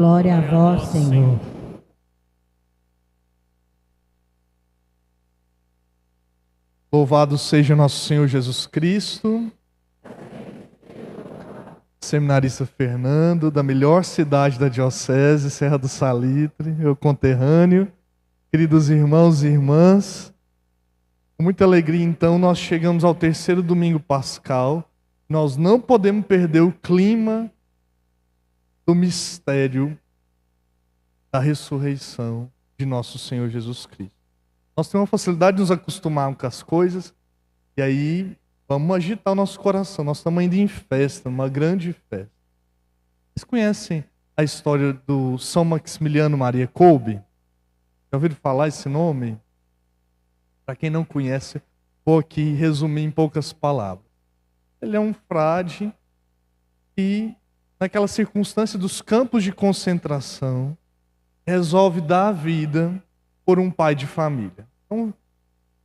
Glória a vós, Senhor. Louvado seja nosso Senhor Jesus Cristo. Seminarista Fernando, da melhor cidade da Diocese, Serra do Salitre, meu conterrâneo. Queridos irmãos e irmãs, com muita alegria, então, nós chegamos ao terceiro domingo pascal. Nós não podemos perder o clima do mistério da ressurreição de nosso Senhor Jesus Cristo. Nós temos uma facilidade de nos acostumar com as coisas, e aí vamos agitar o nosso coração. Nós estamos indo em festa, uma grande festa. Vocês conhecem a história do São Maximiliano Maria Kolbe? Já ouviram falar esse nome? Para quem não conhece, vou aqui resumir em poucas palavras. Ele é um frade que, naquela circunstância dos campos de concentração, resolve dar a vida por um pai de família. Então,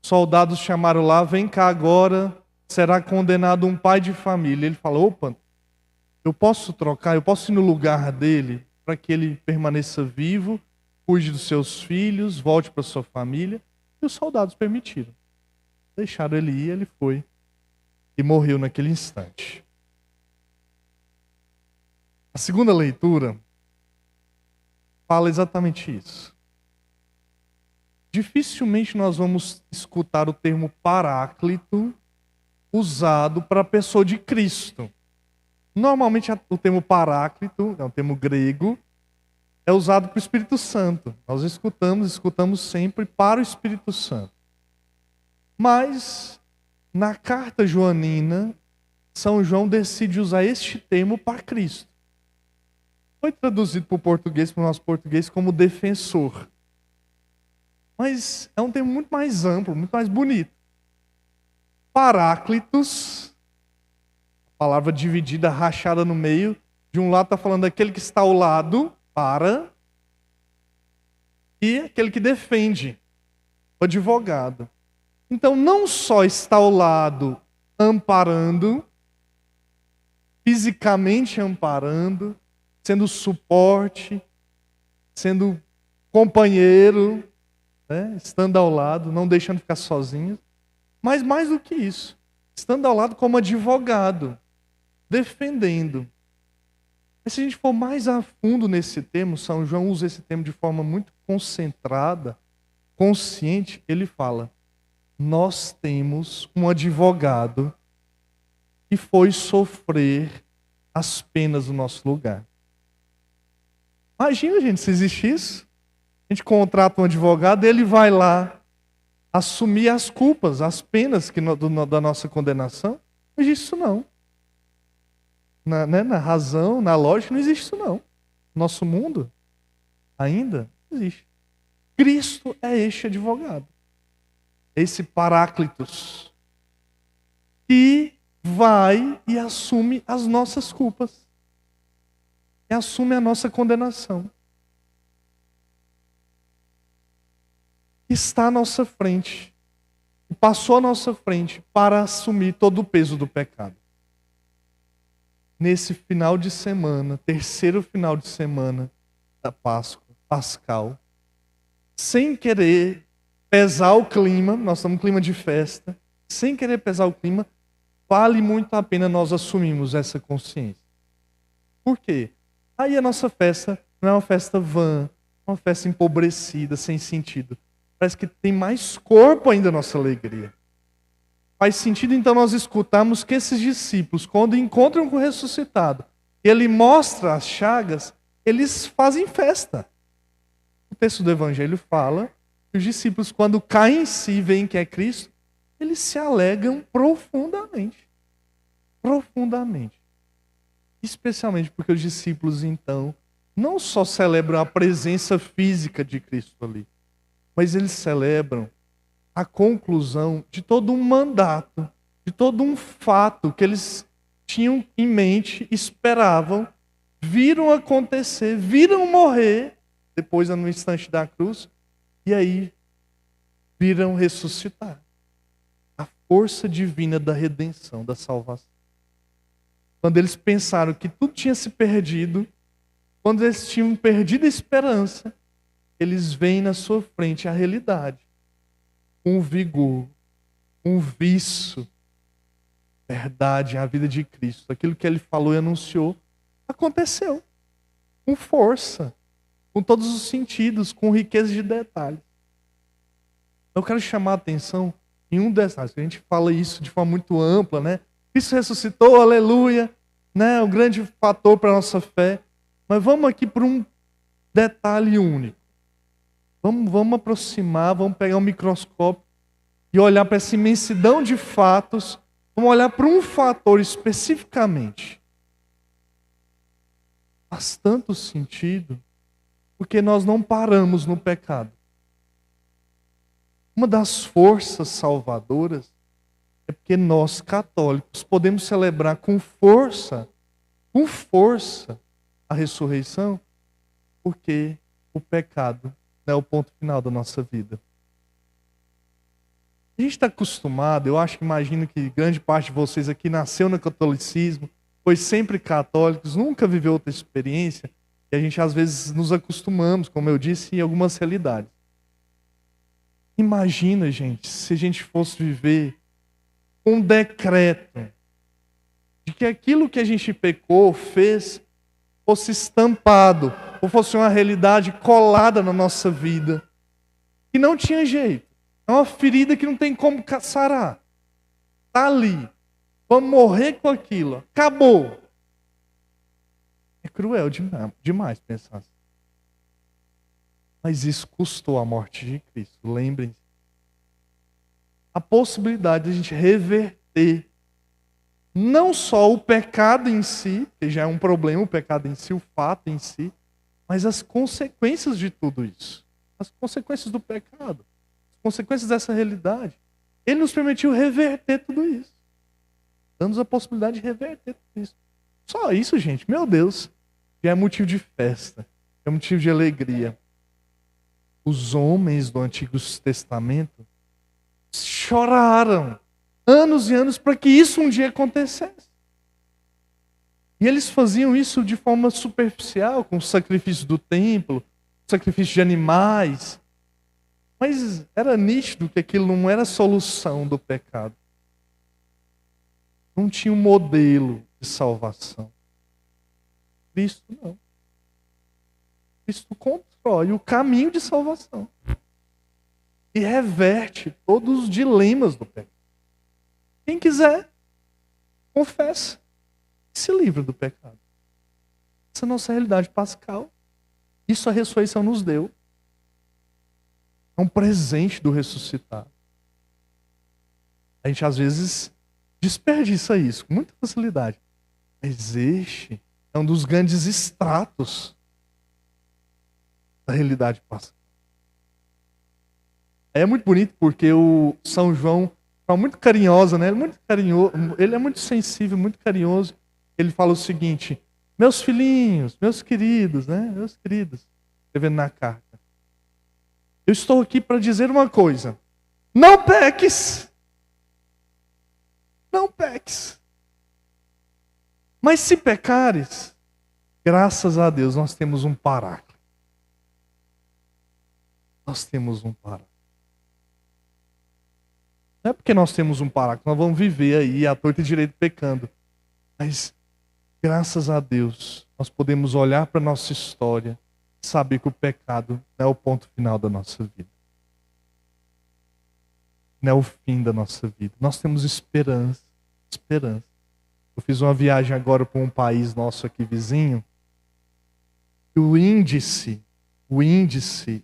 soldados chamaram lá, vem cá agora, será condenado um pai de família. Ele fala, opa, eu posso trocar, eu posso ir no lugar dele para que ele permaneça vivo, cuide dos seus filhos, volte para sua família. E os soldados permitiram. Deixaram ele ir, ele foi e morreu naquele instante. A segunda leitura fala exatamente isso. Dificilmente nós vamos escutar o termo paráclito usado para a pessoa de Cristo. Normalmente o termo paráclito, é um termo grego, é usado para o Espírito Santo. Nós escutamos sempre para o Espírito Santo. Mas, na carta joanina, São João decide usar este termo para Cristo. Foi traduzido para o português, para o nosso português, como defensor. Mas é um termo muito mais amplo, muito mais bonito. Paráclitos, palavra dividida, rachada no meio. De um lado está falando daquele que está ao lado, para, e aquele que defende, o advogado. Então, não só está ao lado amparando, fisicamente amparando, sendo suporte, sendo companheiro, né? Estando ao lado, não deixando ficar sozinho. Mas mais do que isso, estando ao lado como advogado, defendendo. Mas se a gente for mais a fundo nesse termo, São João usa esse termo de forma muito concentrada, consciente, ele fala, nós temos um advogado que foi sofrer as penas do nosso lugar. Imagina, gente, se existe isso. A gente contrata um advogado, ele vai lá assumir as culpas, as penas da nossa condenação. Não existe isso não. Na razão, na lógica, não existe isso não. Nosso mundo ainda não existe. Cristo é este advogado. Esse Paráclitos. Que vai e assume as nossas culpas. E assume a nossa condenação. Está à nossa frente. E passou à nossa frente para assumir todo o peso do pecado. Nesse final de semana, terceiro final de semana da Páscoa, pascal, sem querer pesar o clima, nós estamos em clima de festa, sem querer pesar o clima, vale muito a pena nós assumirmos essa consciência. Por quê? Aí a nossa festa não é uma festa vã, uma festa empobrecida, sem sentido. Parece que tem mais corpo ainda a nossa alegria. Faz sentido então nós escutarmos que esses discípulos, quando encontram com o ressuscitado, ele mostra as chagas, eles fazem festa. O texto do Evangelho fala que os discípulos, quando caem em si e veem que é Cristo, eles se alegram profundamente. Profundamente. Especialmente porque os discípulos, então, não só celebram a presença física de Cristo ali, mas eles celebram a conclusão de todo um mandato, de todo um fato que eles tinham em mente, esperavam, viram acontecer, viram morrer, depois no instante da cruz, e aí viram ressuscitar. A força divina da redenção, da salvação. Quando eles pensaram que tudo tinha se perdido, quando eles tinham perdido a esperança, eles veem na sua frente a realidade, com vigor, com vício, verdade, a vida de Cristo. Aquilo que ele falou e anunciou, aconteceu. Com força, com todos os sentidos, com riqueza de detalhes. Eu quero chamar a atenção em um detalhe. A gente fala isso de forma muito ampla, né? Cristo ressuscitou, aleluia, né? O grande fator para a nossa fé. Mas vamos aqui para um detalhe único. Vamos aproximar, vamos pegar um microscópio e olhar para essa imensidão de fatos. Vamos olhar para um fator especificamente. Faz tanto sentido, porque nós não paramos no pecado. Uma das forças salvadoras é porque nós, católicos, podemos celebrar com força a ressurreição, porque o pecado não é o ponto final da nossa vida. A gente está acostumado, eu acho que imagino que grande parte de vocês aqui nasceu no catolicismo, foi sempre católicos, nunca viveu outra experiência, e a gente às vezes nos acostumamos, como eu disse, em algumas realidades. Imagina, gente, se a gente fosse viver um decreto de que aquilo que a gente pecou, fez, fosse estampado, ou fosse uma realidade colada na nossa vida, que não tinha jeito. É uma ferida que não tem como sarar. Está ali. Vamos morrer com aquilo. Acabou. É cruel demais pensar assim. Mas isso custou a morte de Cristo. Lembrem-se. A possibilidade de a gente reverter não só o pecado em si, que já é um problema, o pecado em si, o fato em si, mas as consequências de tudo isso. As consequências do pecado. As consequências dessa realidade. Ele nos permitiu reverter tudo isso. Dando-nos a possibilidade de reverter tudo isso. Só isso, gente, meu Deus, já é motivo de festa. É motivo de alegria. Os homens do Antigo Testamento choraram anos e anos para que isso um dia acontecesse. E eles faziam isso de forma superficial, com o sacrifício do templo, sacrifício de animais. Mas era nítido que aquilo não era a solução do pecado. Não tinha um modelo de salvação. Cristo não. Cristo constrói o caminho de salvação. E reverte todos os dilemas do pecado. Quem quiser, confessa. Se livra do pecado. Essa é a nossa realidade pascal. Isso a ressurreição nos deu. É um presente do ressuscitado. A gente às vezes desperdiça isso com muita facilidade. Mas este é um dos grandes extratos da realidade pascal. É muito bonito porque o São João é muito carinhoso, né? Ele é muito carinhoso, ele é muito sensível, muito carinhoso. Ele fala o seguinte: meus filhinhos, meus queridos, né? Meus queridos, escrevendo na carta. Eu estou aqui para dizer uma coisa. Não peques. Não peques. Mas se pecares, graças a Deus, nós temos um paráclito. Nós temos um paráclito. Não é porque nós temos um paráclito, nós vamos viver aí à torta e direito pecando. Mas, graças a Deus, nós podemos olhar para a nossa história e saber que o pecado não é o ponto final da nossa vida. Não é o fim da nossa vida. Nós temos esperança. Esperança. Eu fiz uma viagem agora para um país nosso aqui vizinho. E o índice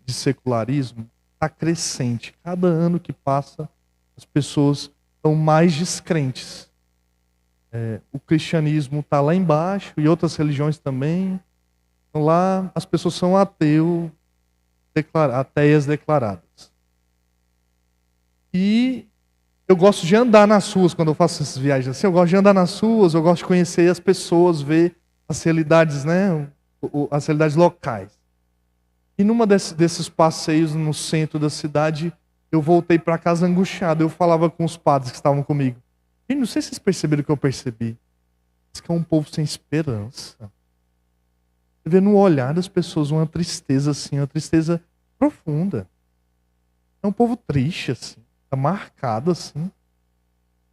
de secularismo está crescente. Cada ano que passa, as pessoas estão mais descrentes. O cristianismo está lá embaixo e outras religiões também. Então, lá as pessoas são ateias declaradas. E eu gosto de andar nas ruas quando eu faço essas viagens assim. Eu gosto de andar nas ruas, eu gosto de conhecer as pessoas, ver as realidades, né? As realidades locais. E numa desses passeios no centro da cidade, eu voltei para casa angustiado. Eu falava com os padres que estavam comigo. E não sei se vocês perceberam o que eu percebi. Isso que é um povo sem esperança. Você vê no olhar das pessoas uma tristeza assim, uma tristeza profunda. É um povo triste assim, está marcado assim.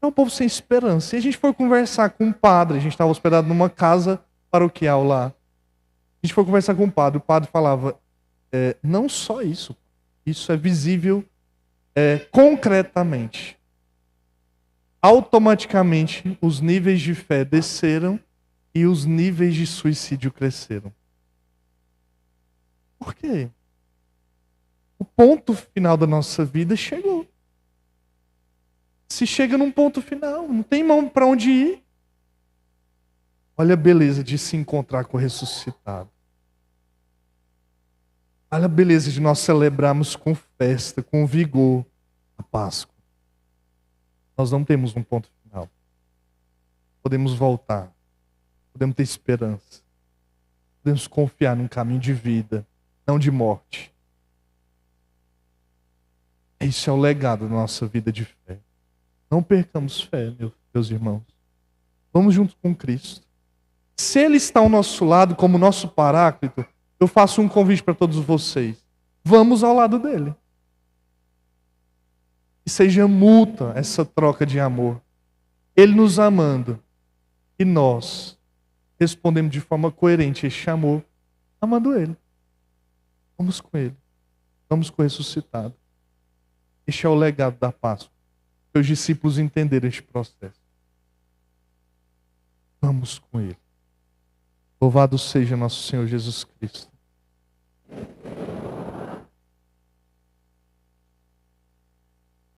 É um povo sem esperança. E a gente foi conversar com um padre, a gente estava hospedado numa casa paroquial lá. A gente foi conversar com o padre falava, não só isso, isso é visível concretamente. Automaticamente os níveis de fé desceram e os níveis de suicídio cresceram. Por quê? O ponto final da nossa vida chegou. Se chega num ponto final, não tem mão para onde ir. Olha a beleza de se encontrar com o ressuscitado. Olha a beleza de nós celebrarmos com festa, com vigor, a Páscoa. Nós não temos um ponto final. Podemos voltar. Podemos ter esperança. Podemos confiar num caminho de vida, não de morte. Isso é o legado da nossa vida de fé. Não percamos fé, meus irmãos. Vamos junto com Cristo. Se Ele está ao nosso lado como nosso paráclito, eu faço um convite para todos vocês. Vamos ao lado dele. E seja mútua essa troca de amor. Ele nos amando. E nós respondemos de forma coerente a este amor, amando Ele. Vamos com Ele. Vamos com o ressuscitado. Este é o legado da Páscoa. Para os discípulos entenderem este processo. Vamos com Ele. Louvado seja nosso Senhor Jesus Cristo.